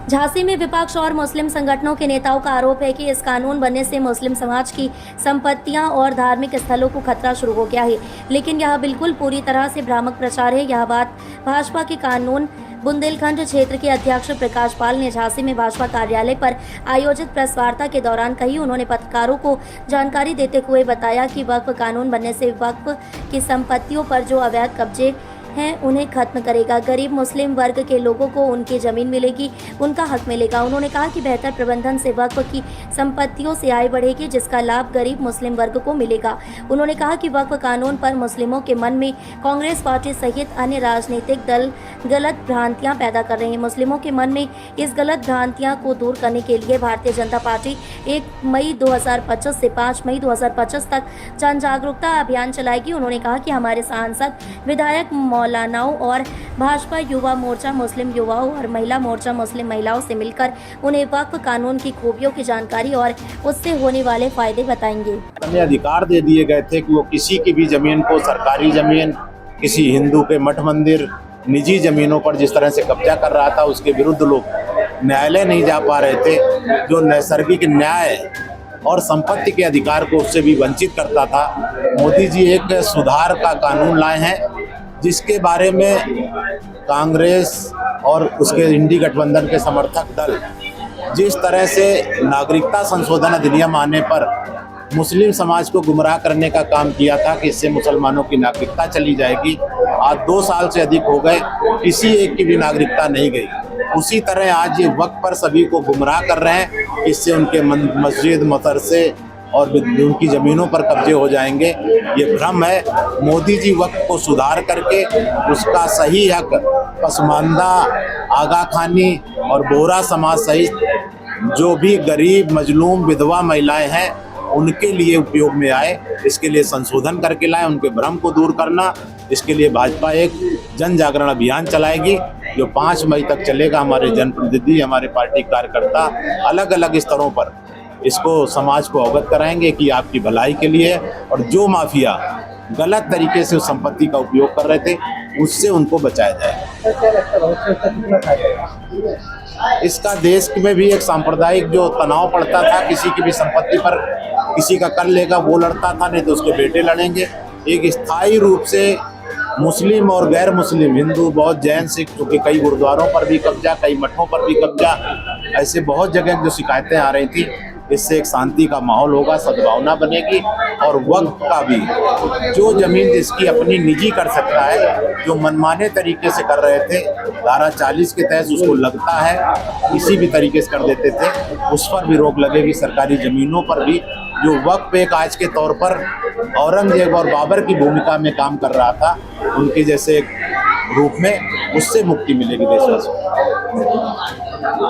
झांसी में विपक्ष और मुस्लिम संगठनों के नेताओं का आरोप है कि इस कानून बनने से मुस्लिम समाज की संपत्तियां और धार्मिक स्थलों को खतरा शुरू हो गया है, लेकिन यह बिल्कुल पूरी तरह से भ्रामक प्रचार है। यह बात भाजपा के कानून बुंदेलखंड क्षेत्र के अध्यक्ष प्रकाश पाल ने झांसी में भाजपा कार्यालय पर आयोजित प्रेस वार्ता के दौरान कही। उन्होंने पत्रकारों को जानकारी देते हुए बताया कि वक्फ कानून बनने से वक्फ की संपत्तियों पर जो अवैध कब्जे हैं उन्हें खत्म करेगा। गरीब मुस्लिम वर्ग के लोगों को उनकी जमीन मिलेगी, उनका हक मिलेगा। उन्होंने कहा कि बेहतर प्रबंधन से वक्फ की संपत्तियों से आय बढ़ेगी, जिसका लाभ गरीब मुस्लिम वर्ग को मिलेगा। उन्होंने कहा कि वक्फ कानून पर मुस्लिमों के मन में कांग्रेस पार्टी सहित अन्य राजनीतिक दल गलत भ्रांतियां पैदा कर रहे हैं। मुस्लिमों के मन में इस गलत भ्रांतियां को दूर करने के लिए भारतीय जनता पार्टी 1 मई 2025 से 5 मई 2025 तक जन जागरूकता अभियान चलाएगी। उन्होंने कहा कि हमारे सांसद, विधायक, मौलानाओं और भाजपा युवा मोर्चा मुस्लिम युवाओं और महिला मोर्चा मुस्लिम महिलाओं से मिलकर उन्हें वक्फ कानून की खूबियों की जानकारी और उससे होने वाले फायदे बताएंगे। हमें अधिकार दे दिए गए थे कि वो किसी की भी जमीन को, सरकारी जमीन, किसी हिंदू के मठ मंदिर, निजी जमीनों पर जिस तरह से कब्जा कर रहा था, उसके विरुद्ध लोग न्यायालय नहीं जा पा रहे थे। जो नैसर्गिक न्याय और संपत्ति के अधिकार को उससे भी वंचित करता था। मोदी जी एक सुधार का कानून लाए हैं, जिसके बारे में कांग्रेस और उसके इंडी गठबंधन के समर्थक दल जिस तरह से नागरिकता संशोधन अधिनियम आने पर मुस्लिम समाज को गुमराह करने का काम किया था कि इससे मुसलमानों की नागरिकता चली जाएगी, आज 2 साल से अधिक हो गए, किसी एक की भी नागरिकता नहीं गई। उसी तरह आज ये वक्त पर सभी को गुमराह कर रहे हैं, इससे उनके मस्जिद, मदरसे और उनकी ज़मीनों पर कब्जे हो जाएंगे। ये भ्रम है। मोदी जी वक्त को सुधार करके उसका सही हक पसमानदा, आगा खानी और बोहरा समाज सहित जो भी गरीब, मजलूम, विधवा महिलाएं हैं उनके लिए उपयोग में आए, इसके लिए संशोधन करके लाए। उनके भ्रम को दूर करना, इसके लिए भाजपा एक जन जागरण अभियान चलाएगी जो 5 मई तक चलेगा। हमारे जनप्रतिनिधि, हमारे पार्टी कार्यकर्ता अलग अलग स्तरों पर इसको समाज को अवगत कराएंगे कि आपकी भलाई के लिए, और जो माफिया गलत तरीके से उस संपत्ति का उपयोग कर रहे थे उससे उनको बचाया जाए। इसका देश में भी एक सांप्रदायिक जो तनाव पड़ता था, किसी की भी संपत्ति पर किसी का कर लेगा वो लड़ता था, नहीं तो उसके बेटे लड़ेंगे। एक स्थायी रूप से मुस्लिम और गैर मुस्लिम, हिंदू, बौद्ध, जैन, सिख, क्योंकि कई गुरुद्वारों पर भी कब्जा, कई मठों पर भी कब्जा, ऐसे बहुत जगह जो शिकायतें आ रही थी, इससे एक शांति का माहौल होगा, सद्भावना बनेगी। और वक्त का भी जो जमीन जिसकी अपनी निजी कर सकता है, जो मनमाने तरीके से कर रहे थे, धारा 40 के तहत उसको लगता है किसी भी तरीके से कर देते थे, उस पर भी रोक लगेगी। सरकारी जमीनों पर भी जो वक्त एक आज के तौर पर औरंगजेब और बाबर की भूमिका में काम कर रहा था, उनके जैसे रूप में, उससे मुक्ति मिलेगी देशवासियों को।